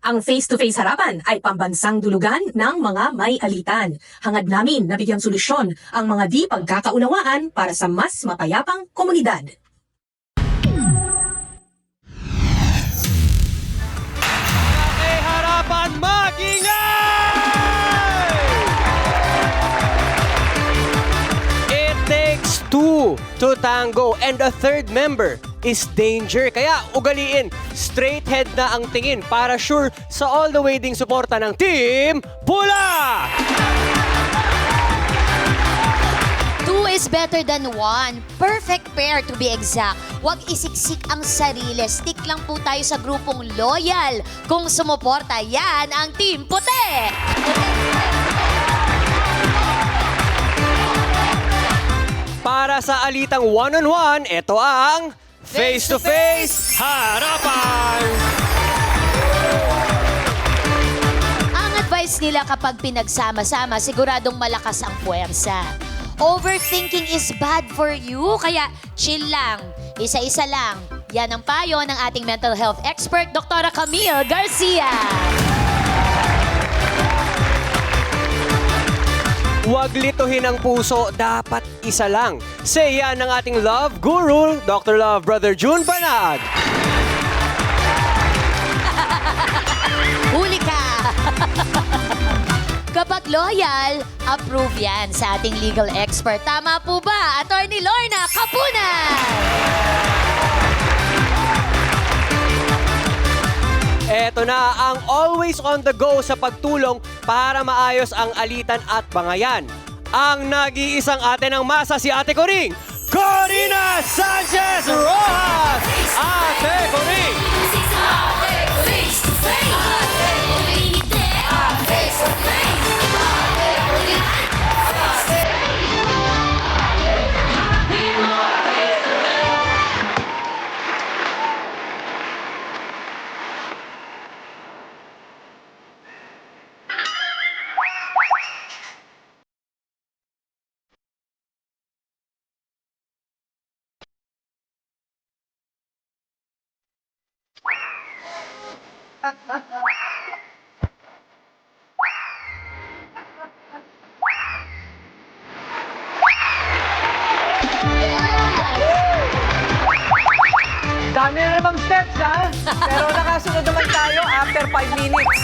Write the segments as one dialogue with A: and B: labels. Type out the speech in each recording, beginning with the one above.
A: Ang face-to-face harapan ay pambansang dulugan ng mga may alitan. Hangad namin na bigyang solusyon ang mga di pagkakaunawaan para sa mas mapayapang komunidad.
B: May harapan magingay! It takes two to tango and a third member is danger. Kaya ugaliin, straight head na ang tingin para sure sa all the way ding suporta ng Team Pula!
C: Two is better than one. Perfect pair to be exact. Huwag isiksik ang sarili. Stick lang po tayo sa grupong loyal. Kung sumuporta, yan ang Team Puti!
B: Para sa alitang one-on-one, ito ang face-to-face harapan!
C: Ang advice nila kapag pinagsama-sama, siguradong malakas ang puwersa. Overthinking is bad for you, kaya chill lang. Isa-isa lang. Yan ang payo ng ating mental health expert, Dr. Camille Garcia.
B: Huwag lituhin ang puso, dapat isa lang. Say yan ng ating love guru, Dr. Love Brother June Banag.
C: Huli ka! Kapag loyal, approve yan sa ating legal expert. Tama po ba, Attorney Lorna Kapunan?
B: Eto na ang always on the go sa pagtulong para maayos ang alitan at bangayan. Ang nag-iisang ate ng masa si Ate Coring, Corina Sanchez Rojas! Ate Coring!
D: Dami na namang steps, ha? Pero nakasunod naman tayo after 5 minutes.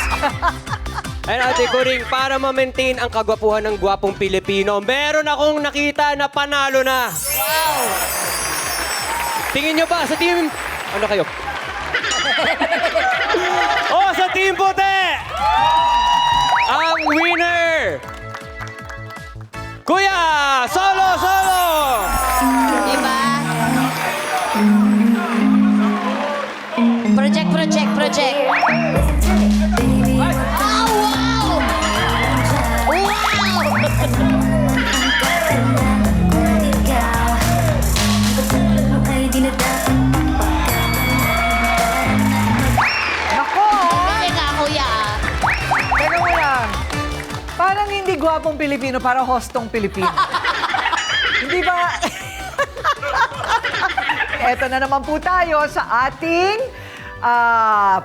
B: Ayun, Ate Coring, para ma-maintain ang kagwapuhan ng gwapong Pilipino, meron akong nakita na panalo na. Wow! Tingin nyo ba sa team... Ano kayo? Oh, sa Team Puti! Ang winner! Kuya! Solo! Solo!
C: Diba? Project. Oh, wow! Wow!
D: Nako!
C: Galing nga, kuya.
D: Teka mo lang. Parang hindi gwapong Pilipino, para hostong Pilipino. Hindi ba? Eto na naman po tayo sa ating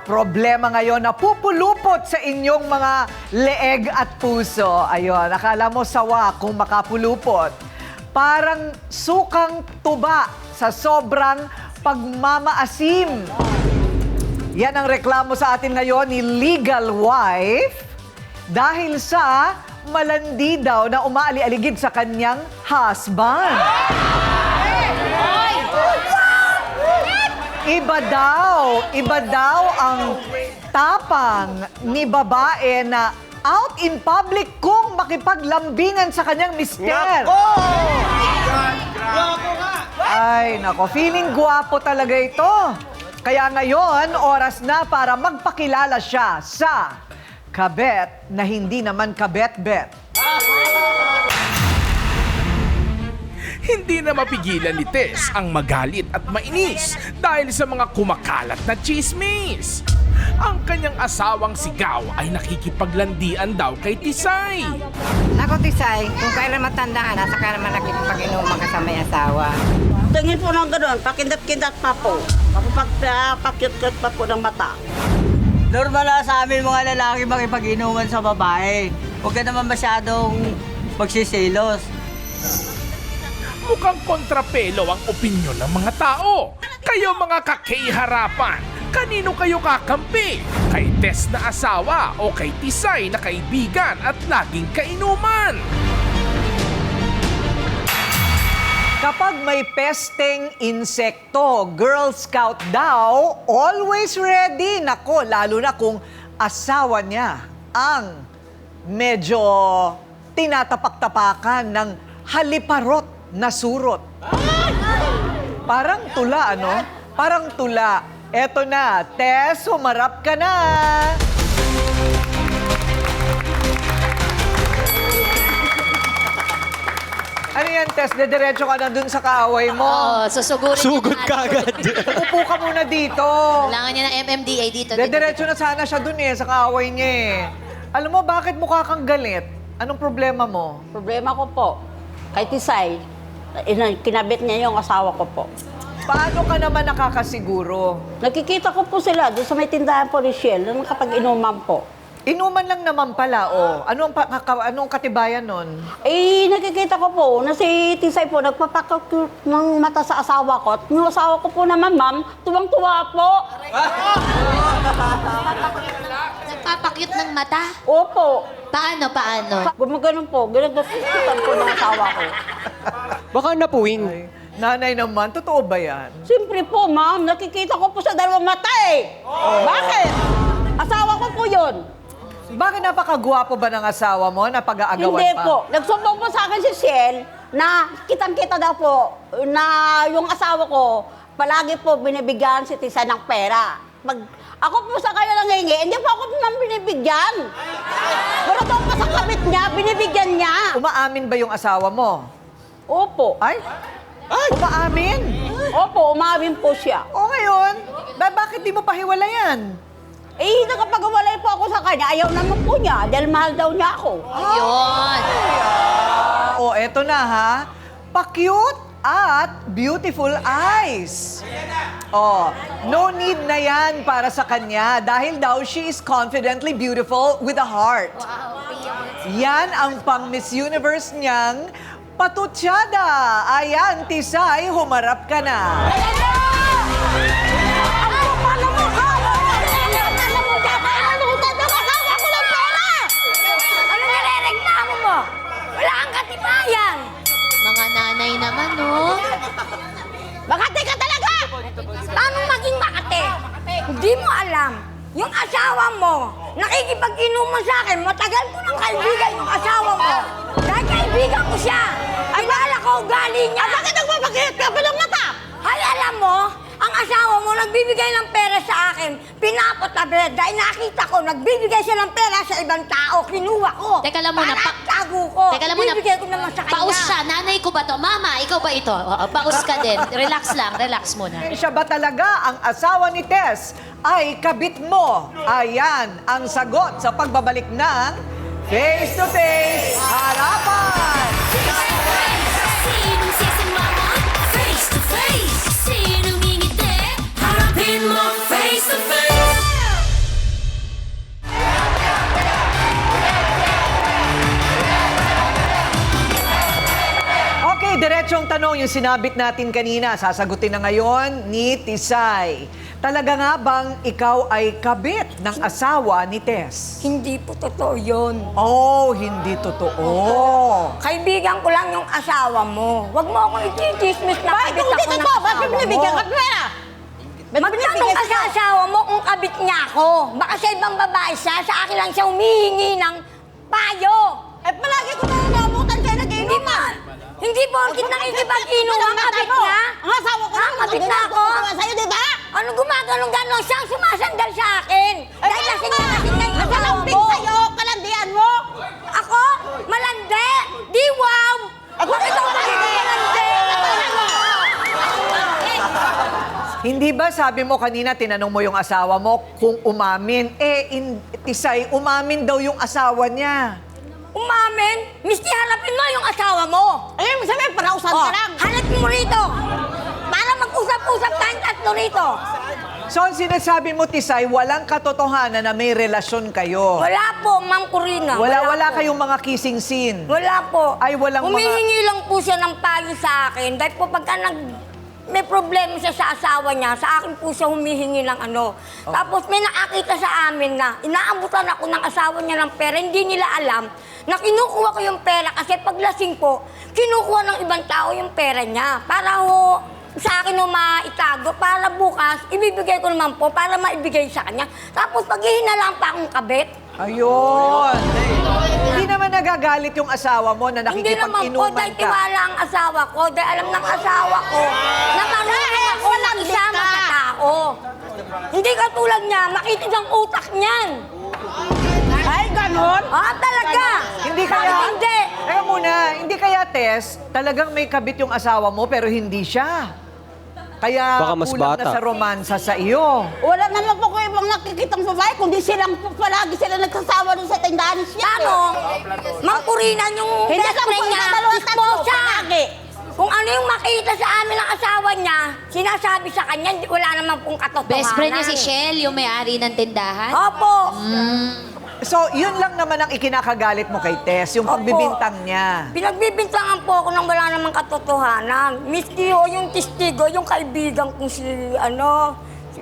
D: problema ngayon na pupulupot sa inyong mga leeg at puso. Ayun, akala mo sawa kung makapulupot. Parang sukang tuba sa sobrang pagmamaasim. Yan ang reklamo sa atin ngayon ni Legal Wife dahil sa malandi daw na umaali-aligid sa kanyang husband. Iba daw ang tapang ni babae na out in public kung makipaglambingan sa kanyang mister. Ay, nako, feeling gwapo talaga ito. Kaya ngayon, oras na para magpakilala siya sa kabet na hindi naman kabet-bet.
E: Hindi na mapigilan ni Tess ang magalit at mainis dahil sa mga kumakalat na chismis. Ang kanyang asawang sigaw ay nakikipaglandian daw kay Tisay.
F: Ako, Tisay, kung kailan matanda ka na, saka naman nakikipag-inuman ka sa may asawa.
G: Tingin po ng gano'n, pakindat-kindat pa po. Papakyut-kyut pa po ng mata. Normal na sa amin mga lalaki makipag-inuman sa babae. Huwag ka naman masyadong magsiselos.
E: Mukhang kontrapelo ang opinyon ng mga tao. Kayo mga kakiharapan, kanino kayo kakampi? Kay Tess na asawa o kay Tisay na kaibigan at laging kainuman?
D: Kapag may pesteng insekto, Girl Scout daw, always ready. Nako, lalo na kung asawa niya ang medyo tinatapak-tapakan ng haliparot na surot. Parang tula, ano? Parang tula. Eto na, Tess, humarap ka na. Ano yan, Tess? Dediretso ka na dun sa kaaway mo.
C: Oo, susugurin
B: Sugod
C: niya
B: ka agad.
D: Upo ka muna dito.
C: Kailangan niya ng MMDA dito.
D: Dediretso na sana siya dun sa kaaway niya eh. Alam mo, bakit mukha kang galit? Anong problema mo?
H: Problema ko po, kay Tisay, kinabit niya yung asawa ko po.
D: Paano ka naman nakakasiguro?
H: Nakikita ko po sila doon sa may tindahan po ni Shell, nung kapag inuman po.
D: Inuman lang naman pala, oh. Anong katibayan nun?
H: Eh, nakikita ko po na si Tisay po nagpapakot ng mata sa asawa ko. At yung asawa ko po naman, ma'am, tuwang-tuwa po.
C: Nagpapakyut ng mata?
H: Opo.
C: Paano?
H: Gumaganon po, ginagdasitan po ng asawa ko.
B: Baka napuwing.
D: Ay, nanay naman, totoo ba yan?
H: Siyempre po, ma'am, nakikita ko po sa dalawang mata eh. Bakit? Asawa ko po yun.
D: Bakit napakagwapo ba ng asawa mo na pag-aagawan
H: Hindi
D: pa?
H: po. Nagsumbong po sa akin si Shell na kitang-kita daw po na yung asawa ko palagi po binibigyan si Tisa ng pera. Ako po sa kanya nangingi, hindi po ako nang binibigyan. Pero doon po sa kabit niya, binibigyan niya.
D: Umaamin ba yung asawa mo?
H: Opo.
D: Ay? Umaamin?
H: Opo, umawin po siya.
D: O ngayon, bakit di mo pahiwalayan?
H: Eh, nakapag-awalay po ako sa kanya, ayaw naman po niya dahil mahal daw niya ako.
C: Ayun.
D: O, eto na ha. Pa-cute at beautiful eyes. Oh, no need na yan para sa kanya dahil daw she is confidently beautiful with a heart. Yan ang pang Miss Universe niyang patutsada. Ayan, Tisay, humarap ka na.
F: Wala kang katibayan!
C: Mga nanay naman, no?
F: Makati ka talaga! Paano maging makati? Hindi mo alam. Yung asawa mo, nakikipag-inuman sa akin, matagal ko ng kaibigan yung asawa mo. Dahil kaibigan ko siya. Kilala ko ugali niya. Bakit nagpapakit ka pa ng mata? Ay, alam mo, ang asawa mo nagbibigay ng pera sa akin. Pinapotabi. Dahil nakita ko, nagbibigay siya ng pera sa ibang tao. Kinuha ko.
C: Teka lang muna,
F: Para tago ko.
C: Teka lang muna.
F: Bibigay ko naman sa kanya.
C: Paus siya. Nanay ko ba to? Mama, ikaw ba ito? Oo, paus ka din. Relax lang. Relax muna.
D: Siya ba talaga ang asawa ni Tess ay kabit mo? Ayan ang sagot sa pagbabalik ng Face to Face Harapan!
I: Sinong sisimama? Face to face. Sinong ngingiti? Harapin mo face to face.
D: Okay, diretsong tanong yung sinabit natin kanina. Sasagutin na ngayon ni Tisay. Talaga nga bang ikaw ay kabit ng asawa ni Tess?
F: Hindi po totoo yun.
D: Oh, hindi totoo.
F: Kaibigan ko lang yung asawa mo. Huwag mo akong i-chismis na kabit ako ng asawa mo.
H: Bakit binibigyan ka pera?
F: Magtanong ka sa asawa mo kung kabit niya ako. Baka sa ibang babae siya, sa akin lang siya humihingi ng payo.
H: Eh, palagi ko na nanabutan kayo nag-inuman.
F: Hindi porkit nakikipag-inom ang kabit niya.
H: Ang asawa ko naman,
F: kabit na ako.
H: Sa'yo, di ba?
F: Ano gumaganong-ganon siyang sumasandal sa akin? Dahil lasing na yung asawa mo.
H: Sa'yo, kalandian mo.
F: Ako? Malandi? Di wow! Bakit ako magiging malandi?
D: Hindi ba sabi mo kanina, tinanong mo yung asawa mo kung umamin? Tisay, umamin daw yung asawa niya.
F: Umamin? Miski harapin mo yung asawa mo.
H: Ayun, sabi, parausan ka lang.
F: Hanap mo rito. Para mag-usap-usap tayong tatlo rito.
D: So, ang sinasabi mo, Tisay, walang katotohanan na may relasyon kayo.
F: Wala po, Ma'am Corina.
D: Wala
F: po.
D: kayong mga kissing scene.
F: Wala po.
D: Ay, walang mga-
F: Humihingi lang po siya ng payo sa akin. Dahil po pagka may problema siya sa asawa niya, sa akin po siya humihingi ng ano. Tapos may nakakita sa amin na inaabutan ako ng asawa niya ng pera. Hindi nila alam na kinukuha ko yung pera kasi paglasing po, kinukuha ng ibang tao yung pera niya. Para ho, sa akin ho maitago, para bukas, ibibigay ko naman po para maibigay sa kanya. Tapos paghihinalaan pa akong kabit.
D: Ayun. Hindi naman nagagalit yung asawa mo na
F: Hindi naman po,
D: nakikipag-inuman
F: dahil
D: ka.
F: tiwala ang asawa ko, dahil alam ng asawa ko na marunong ako lang isama sa tao. Hindi katulad niya, makitig ang utak niyan.
H: Ay, ganon?
F: Ah, talaga?
D: Hindi
F: Bakit
D: kaya...
F: hindi?
D: Teka muna, hindi kaya, Tess, talagang may kabit yung asawa mo pero hindi siya. Kaya
B: Baka mas
D: kulang
B: bata.
D: na sa romansa sa iyo.
H: Wala naman po ko ibang nakikitang babae, kundi silang palagi sila nagsasawa doon sa tindahan siya.
F: Ano? Mang Purina yung
H: Hindi
F: best
H: lang po
F: friend niya,
H: isa, dalawa, tatlo,
F: isposa.
H: palagi.
F: Kung ano yung makita sa amin ng asawa niya, sinasabi sa kanya, wala naman pong katotohanan.
C: Best friend niya si Shell, yung may-ari ng tindahan.
F: Opo.
D: So, yun lang naman ang ikinakagalit mo kay Tess, yung
F: Opo.
D: pagbibintang niya.
F: Pinagbibintangan po ako nang wala namang katotohanan. Miski ho, yung testigo, yung kaibigan kong si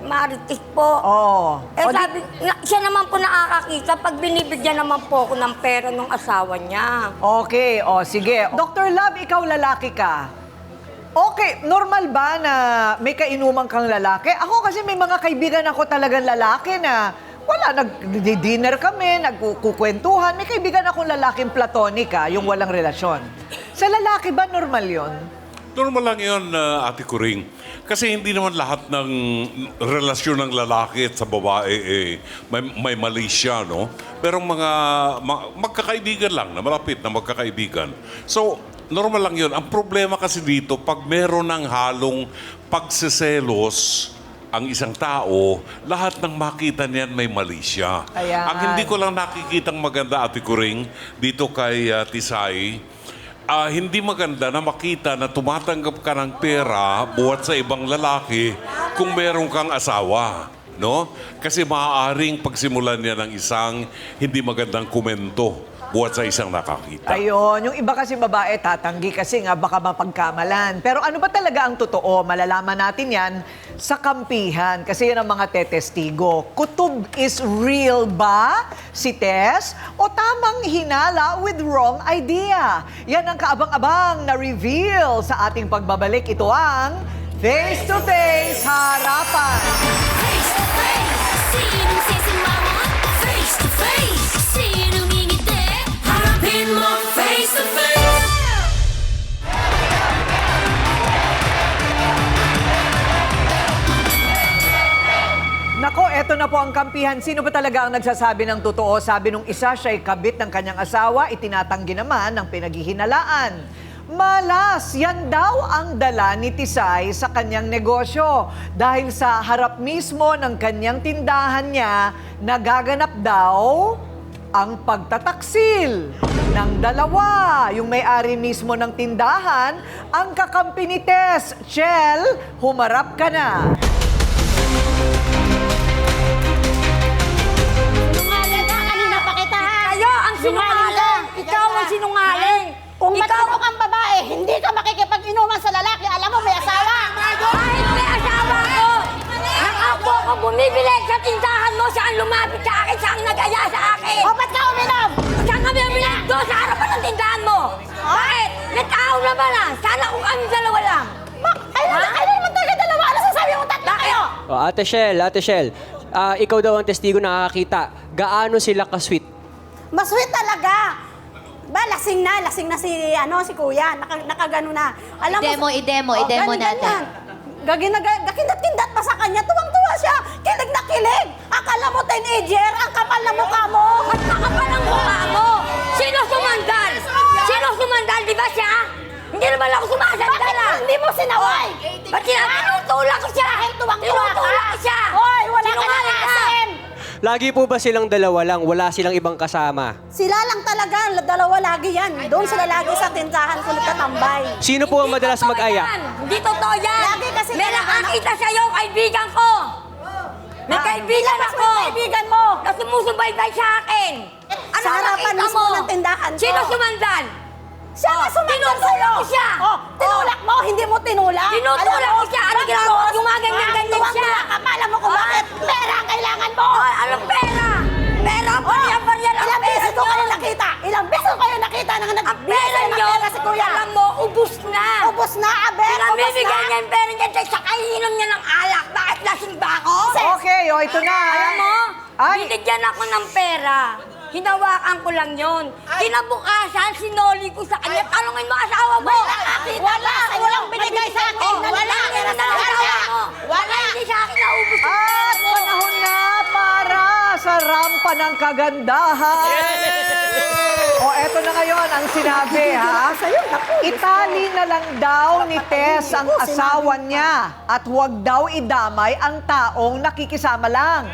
F: Marites po.
D: Oo.
F: Eh sabi, siya naman po nakakakita pag binibigyan naman po ako ng pera ng asawa niya.
D: Okay, o sige. Dr. Love, ikaw lalaki ka. Okay, normal ba na may kainuman kang lalaki? Ako kasi may mga kaibigan ako talagang lalaki na wala, nag-dinner kami, nagkukwentuhan. May kaibigan akong lalaking platonika, yung walang relasyon. Sa lalaki ba normal yon?
J: Normal lang yun, Ate Kuring. Kasi hindi naman lahat ng relasyon ng lalaki at sa babae may mali siya, no? Pero magkakaibigan lang, na malapit na magkakaibigan. So, normal lang yun. Ang problema kasi dito, pag meron ng halong pagseselos ang isang tao, lahat ng makita niyan may mali siya.
D: Ayan.
J: Ang hindi ko lang nakikitang maganda, Ate Kuring, dito kay Tisay, hindi maganda na makita na tumatanggap ka ng pera buhat sa ibang lalaki kung meron kang asawa. No? Kasi maaaring pagsimulan niya ng isang hindi magandang komento buhat sa isang nakakita.
D: Ayun, yung iba kasi babae tatanggi kasi nga baka mapagkamalan. Pero ano ba talaga ang totoo? Malalaman natin yan sa kampihan kasi yan ang mga tetestigo. Kutob is real ba si Tess? O tamang hinala with wrong idea? Yan ang kaabang-abang na reveal sa ating pagbabalik. Ito ang Face to Face Harapan.
I: Face to face, sinong sisimawa? Face to face, sinong ngingiti? Harapin mo face to face.
D: Nako, eto na po ang kampihan. Sino ba talaga ang nagsasabi ng totoo? Sabi nung isa, siya'y kabit ng kanyang asawa, itinatanggi naman ng pinaghihinalaan. Malas, yan daw ang dala ni Tisay sa kanyang negosyo. Dahil sa harap mismo ng kanyang tindahan niya, nagaganap daw ang pagtataksil ng dalawa. Yung may-ari mismo ng tindahan, ang kakampi ni Tess. Chel, humarap ka na.
H: Sinungaling ka, kanina pa kita ha.
F: Kayo ang sinungaling! Ikaw ang sinungaling!
H: Kung matino kang babae, hindi ka makikipag-inuman sa lalaki. Alam mo, may asawa.
F: Kahit may asawa ko! Nakaupo ko bumibili sa tindahan mo, siya ang lumapit sa akin, siya ang nag-aya sa akin!
H: O, ba't ka uminom?
F: Saan kami uminom doon sa harapan ng tindahan mo? Bakit? May tao naman ah! Sana kung kami dalawa lang!
H: Ano naman talaga dalawa? Ano sasabi mo tatlo kayo?
B: Oh, Ate Shell, ikaw daw ang testigo nakakita. Gaano sila ka-sweet?
H: Masweet talaga. Ba, lasing na si kuya. Nakagano na. Alam
C: Idemo natin.
H: Gakindat-kindat pa sa kanya. Tuwang-tuwa siya. Kilig na kilig. Akala mo teenager. Ang kapal na mukha mo.
F: At nakapal ang mukha mo! Sino sumandal? Sino sumandal? Di ba siya? Hindi naman ako sumasandal ah!
H: Hindi mo sinaway.
F: Ba't tinutulak ko siya?
H: Tuwang-tuwa ka.
F: Tinutulak ko siya!
H: Hoy, wala ka na
F: Sinungaling ka.
H: asin.
B: Lagi po ba silang dalawa lang? Wala silang ibang kasama?
H: Sila lang talaga. Dalawa lagi yan. Doon sila lagi sa tindahan ko nagtatambay.
B: Sino po ang madalas
F: Totoo
B: mag-aya?
F: yan. Hindi totoo yan!
H: Lagi kasi
F: May
H: kailangan-
F: nakakita sa'yo, kaibigan ko! May kaibigan ako.
H: Kaibigan mo.
F: Na sumusubaybay sa akin. Ano
H: Sa harapan
F: nakita
H: mismo ng tindahan ko.
F: Sino sumandal?
H: Siya nga sumandal sa'yo.
F: Tinutulak ko siya.
H: Tinulak mo, hindi mo tinulak.
F: Tinutulak ko siya. Ano ginagawa? Gumaganyan-ganyan siya.
H: Alam mo kung bakit? Pera ang kailangan mo.
F: Ay, anong pera? Pera, barya-barya lang
H: Ilang beses ko kayo nakita? Ilang beses ko kayo nakita na
F: Ang
H: nagbigay
F: pera
H: ng
F: niyo,
H: pera si kuya?
F: alam mo, ubus na.
H: Ubus na, Aber. Ubus
F: Pinamimigay
H: na.
F: niya yung pera niya sa kainom niya ng alak. Bakit lasing ba ako?
D: Okay, o ito na.
F: Alam mo,
D: Ay.
F: binigyan ako ng pera. Hinawakan ko lang yon. Kinabukasan, sinoli ko sa kanya. Talungin mo asawa mo.
H: Walang binigay sa akin.
F: Wala. Wala. Hindi sa akin naubos yung pera
D: At
F: mo.
D: panahon na para sa rampa ng kagandahan. O eto na ngayon ang sinabi ha. Itali na lang daw ni Tess ang asawa niya at huwag daw idamay ang taong nakikisama lang.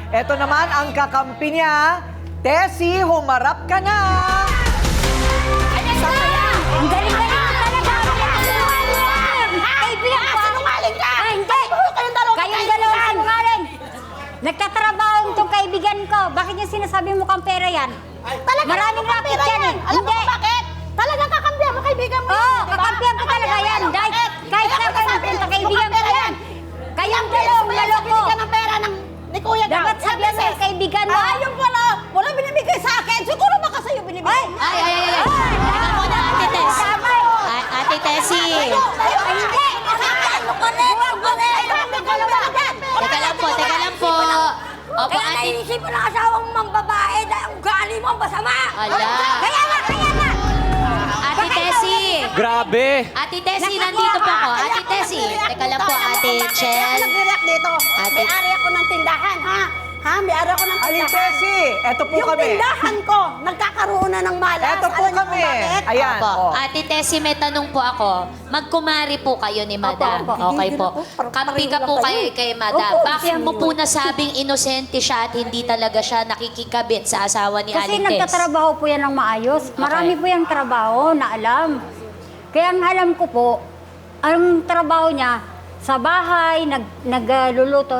D: Eto naman ang kakampi niya. Tessie, humarap ka na!
F: Ang galing-galing talaga. Kaibigan ko.
H: Sinungaling ka!
F: Hindi. Kayong dalawa sinungaling. Nagtatrabaho itong kaibigan ko. Bakit yung sinasabi mo kang pera yan? Maraming racket yan eh.
H: Alam mo kung bakit? Talagang kakampihan mo kaibigan mo.
F: Oo, kakampihan ko talaga yan. Kahit sa kaibigan ko yan. Kayong dalawang laloko.
H: Bili ka ng pera ni Kuya Gab.
F: Dapat sabihan mo yung kaibigan mo.
H: Ayun pala. Wala binibigay sa akin. Siguro baka sa'yo binibigay.
C: Ay. Teka muna, Ate Tess. Ate Tessie.
H: Hindi. Ano ka rin?
C: Teka lang po. Opo,
F: Kaya
C: Ate.
F: naisip mo ng asawang mambabae dahil ang ugali mo ang masama.
C: Ala.
F: Kaya nga.
C: Ate Tessie.
B: Grabe!
C: Ate Tessie, nandito po ako. Ate Tessie. Teka lang po, Ate Chel.
H: Nagre-react dito.
C: Ate-
H: May-ari ako ng tindahan, ha? Ha? May-ari ako ng
D: Alin,
H: tindahan.
D: Tessie? Eto po
H: Yung
D: kami.
H: tindahan ko, nagkakaroon na ng malas.
D: Eto po
H: Alam niyo
D: kami.
H: kung bakit?
D: Ayan,
C: Opo.
D: o.
C: Ate Tessie, may tanong po ako. Magkumari po kayo ni Madam.
H: Opo.
C: Okay po.
H: Hindi na po.
C: Kampi ka
H: Pareho
C: po
H: lang
C: kayo
H: kayo.
C: kay Madam.
H: Opo,
C: Bakit mo
H: siya
C: po nasabing inosente siya at hindi talaga siya nakikikabit sa asawa ni
K: Kasi
C: Aling Tess?
K: nagtatrabaho po yan ng maayos. Marami po yung trabaho na alam. Kaya ang alam ko po, ang trabaho niya, sa bahay, nagluluto,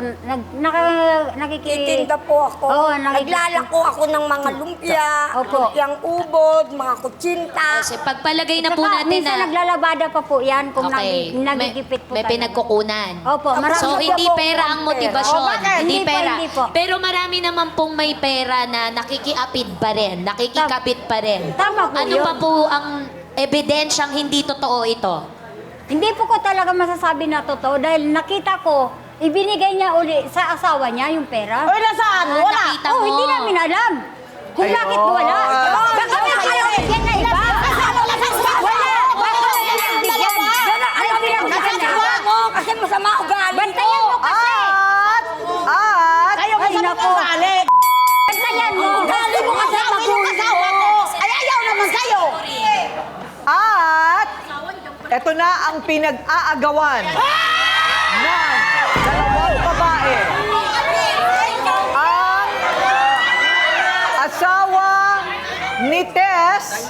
F: Titinda po ako.
K: Oo,
F: Naglalako ako ng mga lumpia,
K: Opo.
F: lumpiang ubod, mga kutsinta.
C: Kasi pagpalagay na po
K: Saka,
C: natin
K: minsan
C: na...
K: naglalabada pa po yan kung
C: Okay.
K: nagigipit po
C: May
K: tayo.
C: pinagkukunan.
K: Opo, marami
C: So,
K: po
C: hindi
K: po
C: pera ang
K: pera.
C: motivasyon.
K: O, bakit?
C: Hindi
K: Hindi po,
C: pera.
K: hindi po.
C: Pero marami naman pong may pera na nakikiapid pa rin, nakikikabit pa rin.
K: Tama po
C: Ano
K: yun.
C: pa po ang ebidensyang hindi totoo ito?
K: Hindi po ko talaga masasabi na totoo dahil nakita ko, ibinigay niya uli sa asawa niya yung pera.
H: Oy, nasaan? Wala.
C: Nakita
K: Oh,
C: mo.
K: hindi namin alam. Kung
D: Ayun.
K: bakit wala. Baka may kayo bigyan na iba. Wala. Baka wala nang bigyan. Ano pinagbigyan na iba?
F: mo kasi masama ugali
K: Bantayan mo kasi.
D: At,
H: Kayo
K: Ay,
H: kasi
K: nako.
H: mag-ugali.
K: Bantayan mo.
H: Ugali mo kasi yung asawa ko. Ay, ayaw naman sa'yo.
D: At, eto na ang pinag-aagawan ng dalawang babae. Ang asawa ni Tess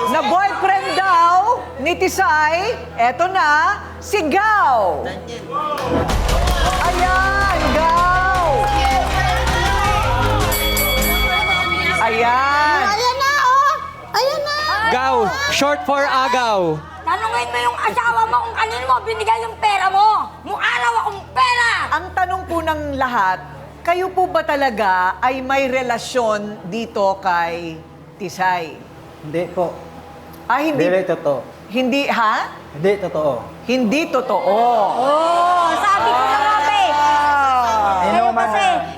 D: na boyfriend daw ni Tisay, eto na, si Gao. Ayan, Gao. Ayan.
H: Ayan na, oh. Ayan na.
B: Gaw! Short for agaw!
F: Tanungin mo yung asawa mo kung kanino mo binigay yung pera mo. Mukha raw akong pera.
D: Ang tanong po ng lahat, kayo po ba talaga ay may relasyon dito kay Tisay?
G: Hindi po.
D: Ah, hindi.
G: Hindi totoo.
D: Hindi, ha?
G: Hindi totoo.
D: Hindi totoo.
K: Oh, sabi ko na nga ba eh.
G: Inuman
K: kasi-
G: na.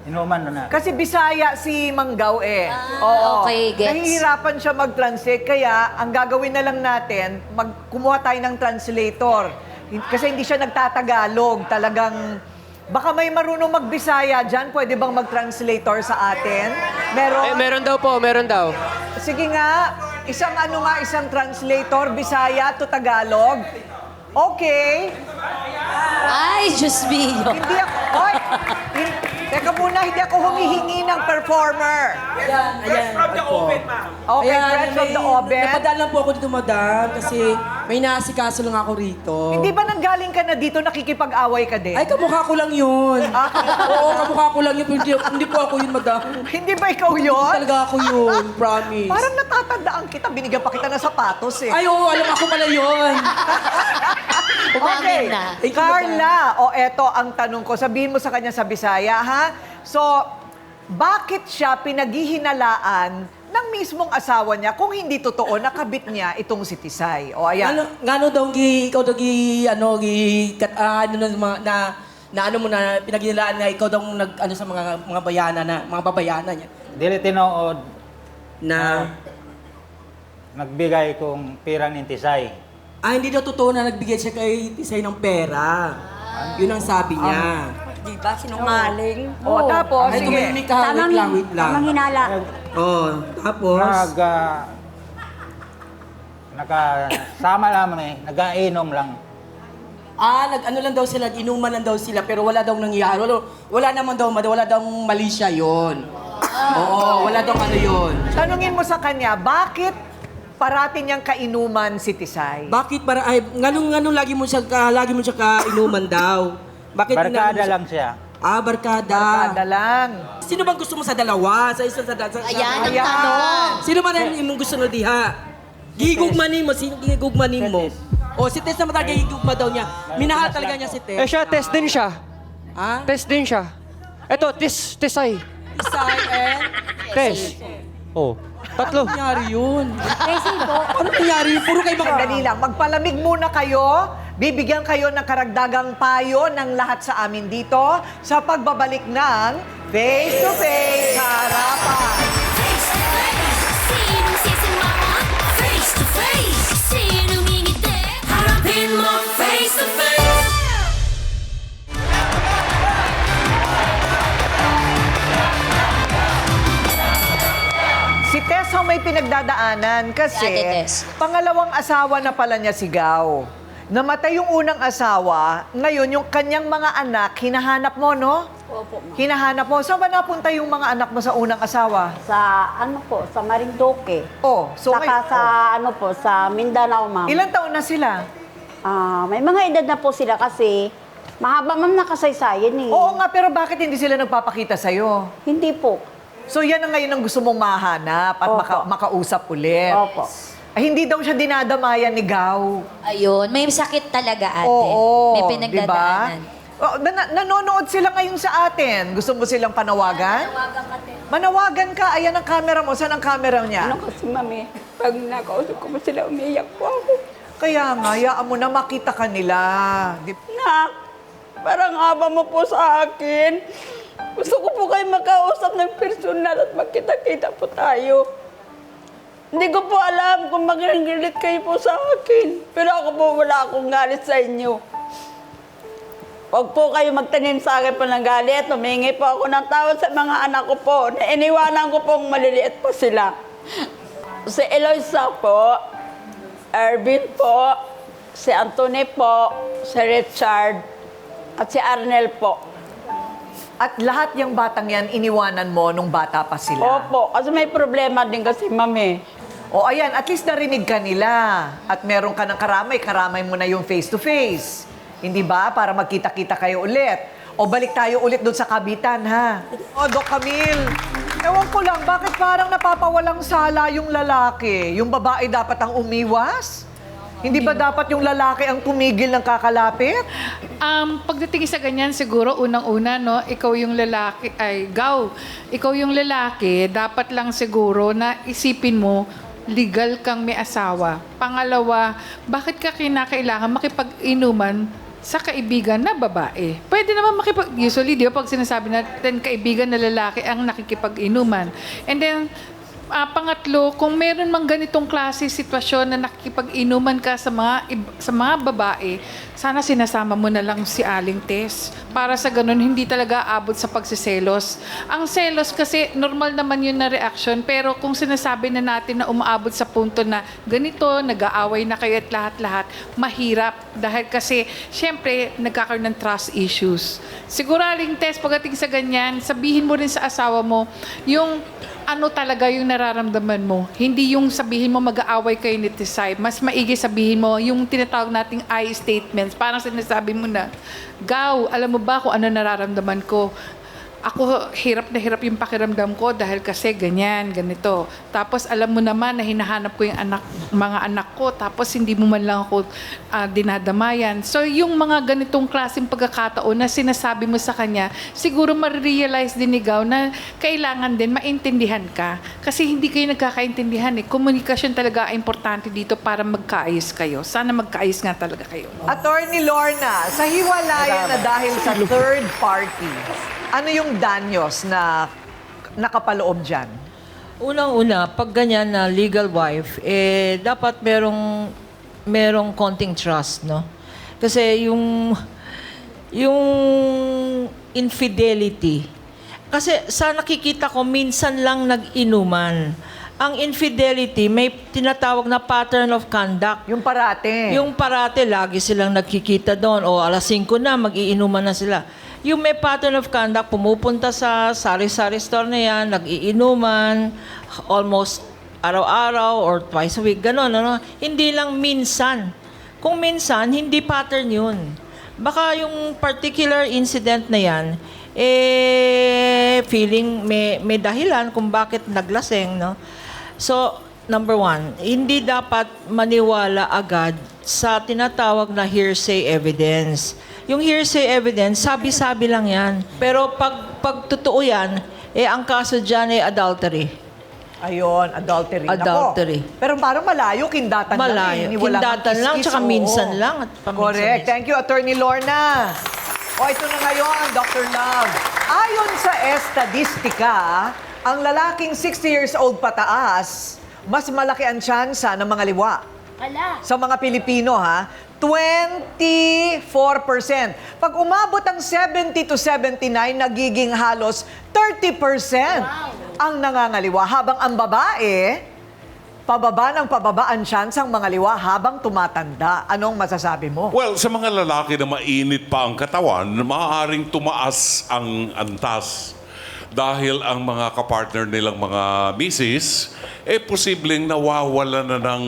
G: Inuman na.
D: Kasi Bisaya si Manggaw eh. Oo.
C: okay, gets.
D: Nahihirapan siya mag-translate, kaya ang gagawin na lang natin, kumuha tayo ng translator. Kasi hindi siya nagtatagalog. Talagang, baka may marunong mag-Bisaya dyan, pwede bang mag-translator sa atin? Meron?
B: Meron daw po, meron daw.
D: Sige nga, isang translator, Bisaya to Tagalog. Okay.
C: Ay, Diyos mio.
D: Hindi ako, oy, teka muna, hindi ako humihingi ng performer.
L: Fresh from the oven, ma'am.
D: Okay, fresh from the oven.
L: Napadala po ako dito, madam, kasi May naasikaso lang ako rito.
D: Hindi ba nanggaling ka na dito, nakikipag-away ka din?
L: Ay, kamukha ko lang yun. Oo, kamukha ko lang yun. Hindi po ako yun, madam.
D: Hindi ba ikaw yun?
L: Talaga ako yun, promise.
D: Parang natatandaan kita, binigyan pa kita ng sapatos eh.
L: Ay, oo, alam ako pala yun.
C: Umamin na.
D: Carla, eto ang tanong ko. Sabihin mo sa kanya sa Bisaya, ha? So, bakit siya pinaghihinalaan ng mismong asawa niya kung hindi totoo nakabit niya itong si Tisay? O, ayan.
L: Ngano daw ikaw daw pinaghinilaan nga ikaw daw sa mga bayanan na, mga babayanan niya.
M: Dili tinuod
L: Na,
M: nagbigay kong pira ni Tisay.
L: hindi daw totoo na nagbigay siya kay Tisay ng pera. Yun ang sabi niya.
F: Di ba, sinungaling?
D: O, tapos,
L: Ay,
D: sige.
L: tumahimik ka, wait lang.
K: Tamang hinala.
L: Tapos,
M: Nakasama lang nag-ainom lang.
L: nag-ano lang daw sila, inuman lang daw sila, pero wala daw nangyayari. Wala naman daw, wala daw mali siya yun. Oo, wala daw ano yun.
D: Tanungin mo sa kanya, bakit parati niyang kainuman si Tisay?
L: Bakit para ay nganong lagi mo siya kainuman daw? Bakit
M: Barkada lang siya.
L: Barkada.
D: Barkada lang.
L: Sino bang gusto mo sa dalawa? Sa isa sa
C: Ayan ang tanong.
L: Sino man ang imong gusto no diha? Gigugmanin mo, sino gigugmanin mo? O si Tess naman talaga gigugma daw niya. Minahal talaga niya si Tess.
B: Eh siya, test din siya.
L: Ha?
B: Test din siya. Eto, Tisay.
L: Isay and
B: Test. Oh, tatlo.
L: ano nangyari yun? Ano nangyari yun? Puro kayo mga...
D: Dali lang, magpalamig muna kayo. Bibigyan kayo ng karagdagang payo ng lahat sa amin dito sa pagbabalik ng Face to Face sa Harapan.
I: Face to face, sinong sisimangon? Face to face, sinong ngingiti? Harapin mo face to face.
D: Si Tess ang may pinagdadaanan kasi
C: Si Ate Tess.
D: pangalawang asawa na pala niya si Gao. Namatay yung unang asawa, ngayon yung kanyang mga anak, hinahanap mo, no?
H: Opo, ma'am.
D: Hinahanap mo. Saan ba napunta yung mga anak mo sa unang asawa?
H: Sa sa Marinduque.
D: So
H: Saka sa sa Mindanao, ma'am.
D: ilang taon na sila?
H: May mga edad na po sila kasi mahaba, ma'am, nakasaysayan eh.
D: Oo nga, pero bakit hindi sila nagpapakita sa'yo?
H: Hindi po.
D: So yan ang ngayon ang gusto mong mahanap at
H: Opo.
D: makausap ulit.
H: Opo.
D: Hindi daw siya dinadamayan ni Gao.
C: Ayun, may sakit talaga ate.
D: Oo,
C: May pinagdadaanan.
D: Diba? Nanonood sila ngayon sa atin. Gusto mo silang panawagan? Manawagan ka. Ayan ang camera mo. Saan ang camera niya?
F: Ano kasi, mami, pag nakausap ko po sila, umiyak po ako.
D: Kaya nga, hayaan mo na makita ka nila.
F: Nak, parang haba mo po sa akin. Gusto ko po kayo makausap ng personal at magkita-kita po tayo. Hindi ko po alam kung magagalit kayo po sa akin. Pero ako po, wala akong galit sa inyo. Huwag po kayo magtanim sa akin po ng galit. Humingi po ako ng tawad sa mga anak ko po. Na iniwanan ko pong maliliit po sila. Si Eloisa po, Ervin po, si Anthony po, si Richard, at si Arnel po.
D: At lahat yung batang yan, iniwanan mo nung bata pa sila.
F: Opo, kasi may problema din kasi, mami.
D: O ayan, at least narinig ka nila. At meron ka ng karamay mo na yung face-to-face. Hindi ba? Para magkita-kita kayo ulit. O balik tayo ulit doon sa kabitan, ha? O, Doc Camille, ewan ko lang, bakit parang napapawalang sala yung lalaki? Yung babae dapat ang umiwas? Hindi ba dapat yung lalaki ang tumigil ng kakalapit?
N: Pagdating sa ganyan, siguro unang-una, no, ikaw yung lalaki, ikaw yung lalaki, dapat lang siguro na isipin mo, legal kang may asawa. Pangalawa, bakit ka kinakailangan makipag-inuman sa kaibigan na babae? Pwede naman usually, di ba, pag sinasabi natin kaibigan na lalaki ang nakikipag-inuman. And then, pangatlo, kung meron mang ganitong klase sitwasyon na nakikipag-inuman ka sa mga babae, sana sinasama mo na lang si Aling Tess. Para sa ganun, hindi talaga abot sa pagsiselos. Ang selos kasi, normal naman yun na reaction. Pero kung sinasabi na natin na umaabot sa punto na ganito, nag-aaway na kayo at lahat-lahat, mahirap. Dahil kasi, syempre, nagkakaroon ng trust issues. Siguro, Aling Tess, pagdating sa ganyan, sabihin mo rin sa asawa mo, yung ano talaga yung nararamdaman mo. Hindi yung sabihin mo mag-aaway kayo ni Tisay. Mas maigi sabihin mo yung tinatawag nating I statements. Parang sinasabi mo na, Gaw, alam mo ba kung ano nararamdaman ko? Ako, hirap na hirap yung pakiramdam ko dahil kasi ganyan, ganito. Tapos alam mo naman na hinahanap ko yung mga anak ko, tapos hindi mo man lang ako dinadamayan. So yung mga ganitong klaseng pagkakataon na sinasabi mo sa kanya, siguro ma-realize din ni Gaw na kailangan din maintindihan ka. Kasi hindi kayo nagkakaintindihan eh. Komunikasyon talaga importante dito para magkaayos kayo. Sana magkaayos nga talaga kayo.
D: Attorney Lorna, sa hiwalayan na dahil sa third party, ano yung danyos na nakapaloob dyan?
G: Unang-una, pag ganyan na legal wife, dapat merong konting trust, no? Kasi yung infidelity, kasi sa nakikita ko, minsan lang nag-inuman. Ang infidelity, may tinatawag na pattern of conduct.
D: Yung parate.
G: Yung parate, lagi silang nagkikita doon. O alas 5 na, mag-iinuman na sila. Yung may pattern of conduct, pumupunta sa sari-sari store na yan, nag-iinuman, almost araw-araw or twice a week, gano'n, ano? Hindi lang minsan. Kung minsan, hindi pattern yun. Baka yung particular incident na yan, feeling may dahilan kung bakit naglaseng, no? So, number one, hindi dapat maniwala agad sa tinatawag na hearsay evidence. Yung hearsay evidence, sabi-sabi lang yan. Pero pag totoo yan, ang kaso dyan ay adultery.
D: Ayun, adultery.
G: Adultery.
D: Nako. Pero parang malayo, kindatan lang.
G: Malayo.
D: Walang
G: Kindatan lang,
D: kiskis,
G: tsaka
D: oo.
G: minsan lang. At
D: Correct. Thank you, Attorney Lorna. O, ito na ngayon, Dr. Love. Ayon sa estadistika, ang lalaking 60 years old pataas, mas malaki ang tsansa ng mga liwa. Sa mga Pilipino, ha? 24%. Pag umabot ang 70 to 79, nagiging halos 30% ang nangangaliwa. Habang ang babae, pababa ng pababa ang tsansang mga liwa habang tumatanda. Anong masasabi mo?
J: Well, sa mga lalaki na mainit pa ang katawan, maaaring tumaas ang antas. Dahil ang mga kapartner nilang mga misis, posibleng nawawala na ng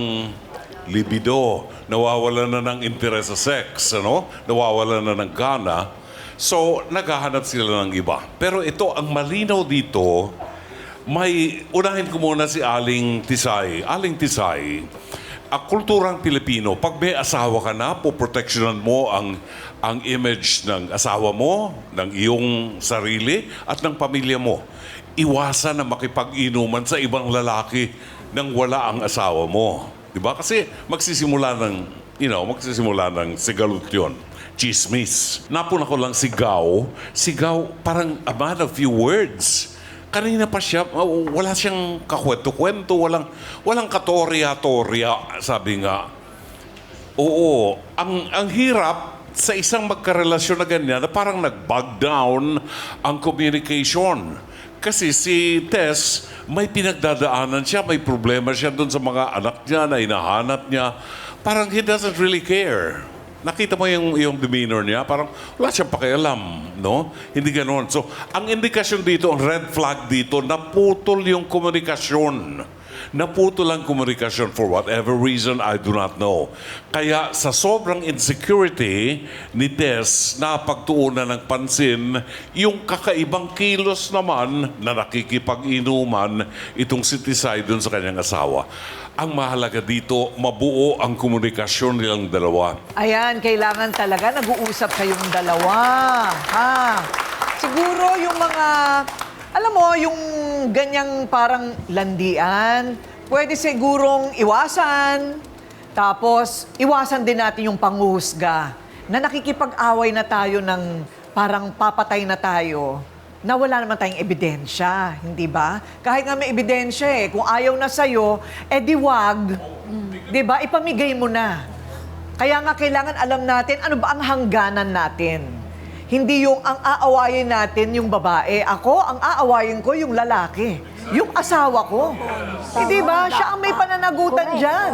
J: libido, nawawala na ng interest sa sex, ano? Nawawala na ng gana. So, naghahanap sila ng iba. Pero ito, ang malinaw dito, unahin ko muna si Aling Tisay. Aling Tisay, ang kulturang Pilipino, pag may asawa ka na, poproteksyonan mo ang image ng asawa mo, ng iyong sarili, at ng pamilya mo. Iwasan na makipag-inuman sa ibang lalaki nang wala ang asawa mo. Diba? Kasi magsisimula ng sigalut yun. Chismis. Napuna ko lang si Gaw. Si Gaw, parang a man of few words. Kanina pa siya, wala siyang kakwento-kwento, walang katorya-torya, sabi nga. Oo, ang hirap sa isang magkarelasyon na ganyan na parang nag-bog down ang communication. Kasi si Tess, may pinagdadaanan siya, may problema siya doon sa mga anak niya na hinahanap niya. Parang he doesn't really care. Nakita mo yung demeanor niya, parang wala siyang pakialam, no? Hindi ganoon. So, ang indikasyon dito, ang red flag dito, naputol yung komunikasyon. Naputol ang komunikasyon for whatever reason, I do not know. Kaya sa sobrang insecurity ni Tess, napagtuunan ng pansin yung kakaibang kilos naman na nakikipag-inuman itong si Tisay dun sa kanyang asawa. Ang mahalaga dito, mabuo ang komunikasyon nilang dalawa.
D: Ayan, kailangan talaga nag-uusap kayong dalawa. Ha? Siguro yung mga, alam mo, yung ganyang parang landian, pwede sigurong iwasan. Tapos, iwasan din natin yung panghuhusga na nakikipag-away na tayo ng parang papatay na tayo na wala naman tayong ebidensya, hindi ba? Kahit nga may ebidensya kung ayaw na sa'yo, di wag. Di ba? Ipamigay mo na. Kaya nga kailangan alam natin ano ba ang hangganan natin. Hindi yung ang aawayin natin yung babae. Ako, ang aawayin ko yung lalaki. Yung asawa ko. Hindi ba? Siya ang may pananagutan dyan.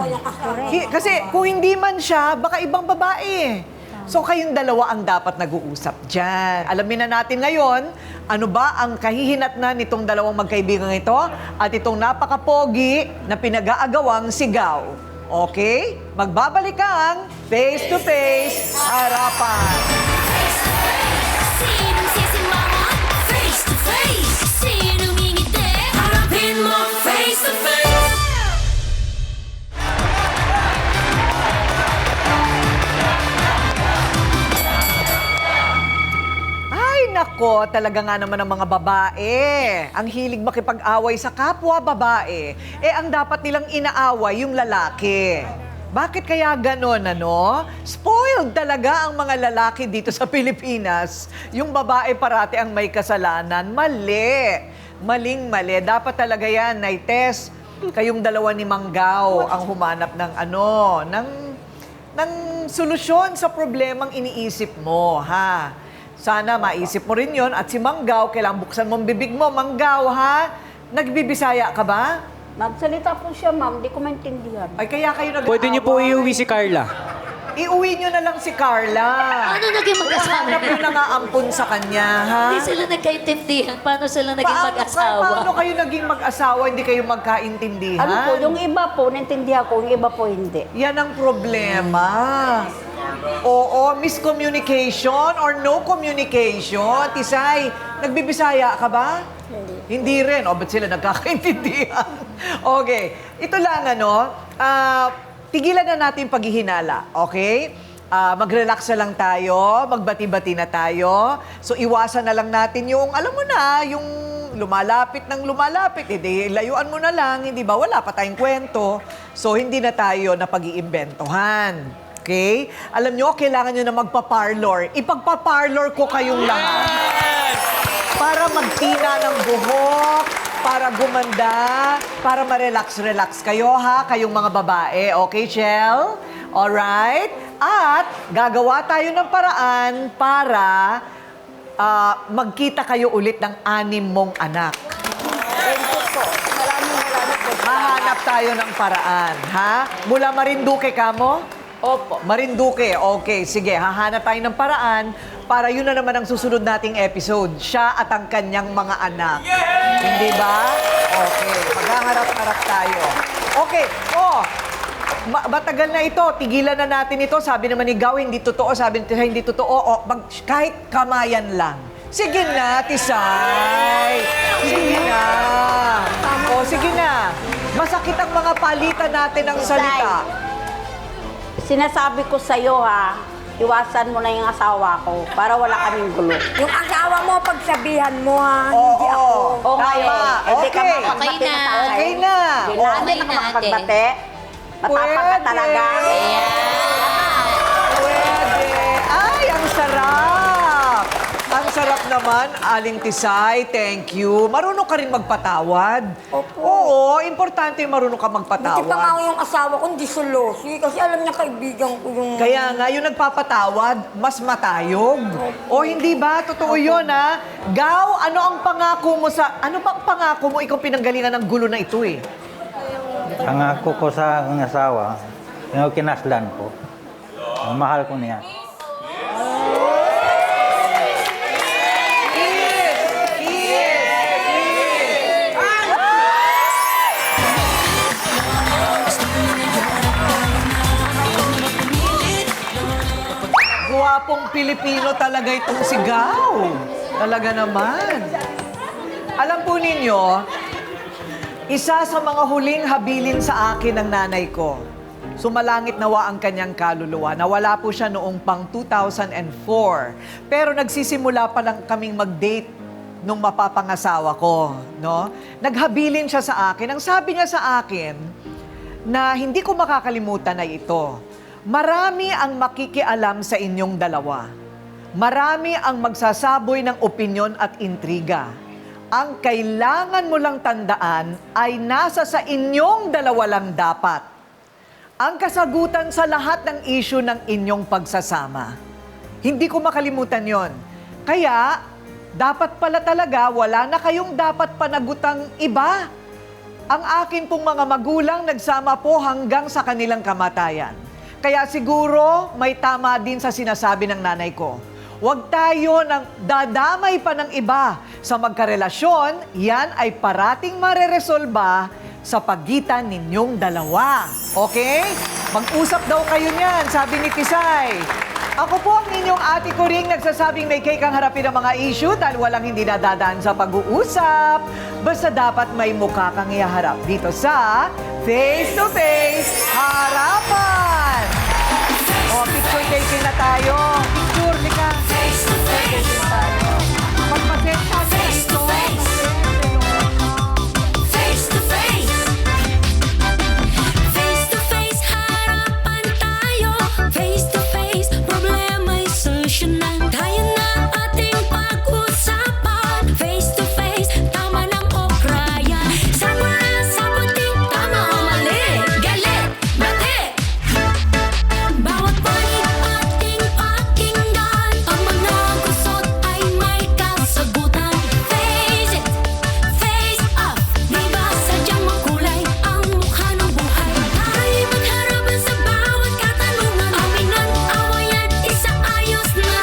D: Kasi kung hindi man siya, baka ibang babae. So kayong dalawa ang dapat nag-uusap dyan. Alamin na natin ngayon, ano ba ang kahihinatnan nitong dalawang magkaibigan ito at itong napakapogi na pinag-aagawang sigaw. Okay? Magbabalik ang face-to-face harapan.
I: Sinong sisimangon? Face to face. Sinong ngingiti? Harapin mo face to face.
D: Ay, nako, talaga nga naman ang mga babae. Ang hilig makipag-away sa kapwa babae. Ang dapat nilang inaaway yung lalaki. Bakit kaya ganon, ano? Spoiled talaga ang mga lalaki dito sa Pilipinas. Yung babae parati ang may kasalanan. Mali. Maling-mali. Dapat talaga yan, Naites. Kayong dalawa ni Manggao ang humanap ng ng solusyon sa problemang iniisip mo, ha? Sana maisip mo rin yon at si Manggao, kailangan buksan mong bibig mo. Manggao, ha? Nagbibisaya ka ba?
H: Magsalita po siya, ma'am. Di ko maintindihan.
D: Ay, kaya kayo nag-aaway.
B: Pwede niyo po iuwi si Carla.
D: Iuwi niyo na lang si Carla.
C: Ano naging mag-asawa?
D: Hanap yung nangaampun sa kanya, ha?
C: Hindi sila nagkaintindihan. Paano sila naging mag-asawa?
D: Paano kayo naging mag-asawa, hindi kayo magkaintindihan?
H: Ano po, yung iba po, naintindihan ko, yung iba po hindi.
D: Yan ang problema. Oo, miscommunication or no communication. Tisay, nagbibisaya ka ba? Hindi rin. O, ba't sila nagkakaintindihan? Okay. Ito lang, tigilan na natin paghihinala, okay? Mag-relax na lang tayo, magbati-bati na tayo. So, iwasan na lang natin yung, alam mo na, yung lumalapit ng lumalapit. Layuan mo na lang, hindi ba? Wala pa tayong kwento. So, hindi na tayo na pag-iimbentohan. Okay? Alam nyo, kailangan nyo na magpa-parlor. Ipagpa-parlor ko kayong lahat. Para magtina ng buhok, para gumanda, para ma-relax-relax kayo, ha? Kayong mga babae. Okay, Shell? Alright? At gagawa tayo ng paraan para magkita kayo ulit ng 6 mong anak.
H: Thank you po. Maraming po.
D: Hahanap tayo ng paraan, ha? Mula Marinduque ka mo? Opo. Marinduque, okay. Sige, hahanap tayo ng paraan para yun na naman ang susunod nating episode. Siya at ang kanyang mga anak. Hindi ba? Okay. Maghaharap-harap tayo. Okay. Matagal na ito. Tigilan na natin ito. Sabi naman ni Gaw, hindi totoo. Sabi ni Tisay, hindi totoo. Kahit kamayan lang. Sige na, Tisay. Sige na. Sige na. Masakit ang mga palitan natin ng salita.
H: Sinasabi ko sa'yo, ha, iwasan mo na yung asawa ko para wala kaming gulo.
F: Yung asawa mo, pagsabihan mo ha, hindi ako.
H: Okay. Hindi ka
D: Okay.
H: makagbati
C: Okay na.
H: sa akin.
D: Okay na.
H: Hindi na, hindi ka makagbate. Matapang ka
D: Pwede.
H: talaga.
D: Pwede. Ay, ang sarap. Ang sarap naman, Aling Tisay. Thank you. Marunong ka rin magpatawad.
F: Opo.
D: Oo, importante marunong ka
F: Buti pa nga
D: magpatawad.
F: yung asawa ko, hindi sulosi. Kasi alam niya kaibigan ko yung...
D: Kaya nga, yung nagpapatawad, mas matayog. O hindi ba? Totoo yun, ha? Gaw, ano ang pangako mo sa... Ano ba ang pangako mo? Ikaw pinanggalingan ng gulo na ito, eh.
M: Ang ako ko sa aking asawa, yung kinaslan ko. Ang mahal ko niya.
D: Guwapong Pilipino talaga itong si Gaw. Talaga naman. Alam po ninyo, isa sa mga huling habilin sa akin ng nanay ko, sumalangit nawa ang kanyang kaluluwa. Nawala po siya noong pang 2004. Pero nagsisimula pa lang kaming mag-date nung mapapangasawa ko. No? Naghabilin siya sa akin. Ang sabi niya sa akin, na hindi ko makakalimutan ay ito. Marami ang makikialam sa inyong dalawa. Marami ang magsasaboy ng opinyon at intriga. Ang kailangan mo lang tandaan ay nasa sa inyong dalawa lang dapat. ang kasagutan sa lahat ng issue ng inyong pagsasama. Hindi ko makalimutan yon. Kaya, dapat pala talaga wala na kayong dapat panagutang iba. Ang akin pong mga magulang nagsama po hanggang sa kanilang kamatayan. Kaya siguro may tama din sa sinasabi ng nanay ko. Huwag tayo nang dadamay pa ng iba sa magkarelasyon, yan ay parating mareresolba sa pagitan ninyong dalawa. Okay? Mag-usap daw kayo niyan, sabi ni Tisay. Ako po ang inyong Ate Coring nagsasabing may cake ang harapin ang mga issue dahil walang hindi nadadaan sa pag-uusap. Basta dapat may mukha kang iharap dito sa Face to Face Harapan! O, picture taking na tayo. Picture, lika.
I: Face to face.
D: Magpasensya na
I: Face to
D: ito.
I: face. Face to face. Face to face, harapan tayo. Face to face, problema'y solusyonan. Tayo na ating pag-usapan. Face to face, tama ng okrayan. Sama na sa puting tama o mali. Galit, bati. Bawat panig ating pakinggan. Ang mga gusot ay may kasagutan. Face it, face up. Di ba sadyang makulay ang mukha ng buhay? Tayo'y magharapan sa bawat katanungan. Aminan, awayan, isaayos na.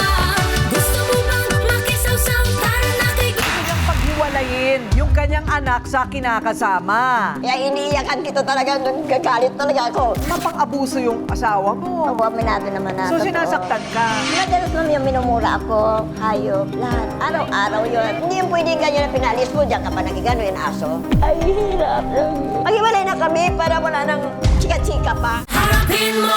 I: Gusto mo bang makisawsaw? Tara na kay
D: Kanyang paghiwalayin yung kanyang anak sa kinakasama.
H: Kaya iniiyakan kita talaga, gagalit talaga ako.
D: Mapang-abuso yung asawa mo.
H: Opo, aminado naman na.
D: So
H: totoo.
D: sinasaktan ka.
H: Madalas ma'am yung minumura ako, hayop, lahat. Araw-araw yun. Hindi yung pwedeng ganyan na pinalis mo, diyan ka pa nagigano yung aso. Ay, hirap. Maghiwalay na kami para wala nang chika-chika pa.
I: harapin mo